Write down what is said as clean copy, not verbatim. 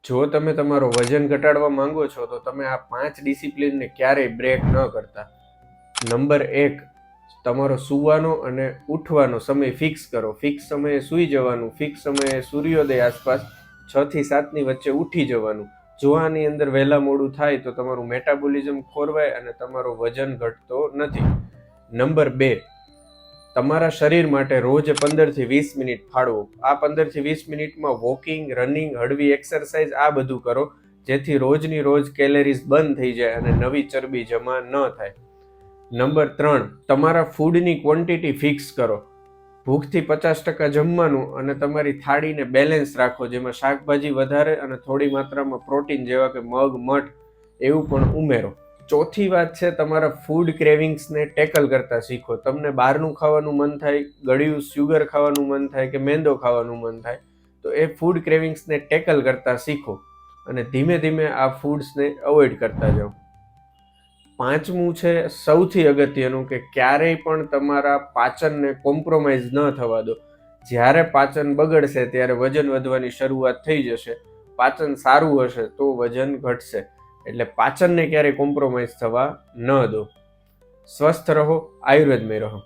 જો તમે તમારો વજન ઘટાડવા માંગો છો તો તમે આ 5 ડિસિપ્લિનને ક્યારેય બ્રેક ન કરતા. નંબર 1, તમારો સૂવાનો અને ઉઠવાનો સમય ફિક્સ કરો. ફિક્સ સમયે સૂઈ જવાનું, ફિક્સ સમયે સૂર્યોદય આસપાસ 6 થી 7 ની વચ્ચે ઉઠી જવાનું. જો આની અંદર વહેલા મોડું થાય તો તમારું મેટાબોલિઝમ ખોરવાય અને તમારો વજન ઘટતો નથી. નંબર 2, તમારા શરીર માટે રોજ 15 થી 20 મિનિટ ફાળવો. આ 15 થી 20 મિનિટમાં વોકિંગ, રનિંગ, હળવી એક્સરસાઇઝ આ બધું કરો, જેથી રોજની રોજ કેલેરીઝ બંધ થઈ જાય અને નવી ચરબી જમા ન થાય. નંબર 3, તમારા ફૂડની ક્વોન્ટિટી ફિક્સ કરો. ભૂખથી 50% જમવાનું અને તમારી થાળીને બેલેન્સ રાખો, જેમાં શાકભાજી વધારે અને થોડી માત્રામાં પ્રોટીન જેવા કે મગ, મઠ એવું પણ ઉમેરો. ચોથી વાત છે, તમારા ફૂડ ક્રેવિંગ્સને ટેકલ કરતા શીખો. તમને બહારનું ખાવાનું મન થાય, ગળ્યું શુગર ખાવાનું મન થાય કે મેંદો ખાવાનું મન થાય, તો એ ફૂડ ક્રેવિંગ્સને ટેકલ કરતા શીખો અને ધીમે ધીમે આ ફૂડ્સને અવોઇડ કરતા જાઓ. 5મું છે સૌથી અગત્યનું, કે ક્યારેય પણ તમારા પાચનને કોમ્પ્રોમાઇઝ ન થવા દો. જ્યારે પાચન બગડશે ત્યારે વજન વધવાની શરૂઆત થઈ જશે. પાચન સારું હશે તો વજન ઘટશે. એટલે પાચનને ક્યારેય કોમ્પ્રોમાઇઝ થવા ન દો. સ્વસ્થ રહો, આયુર્વેદમય રહો.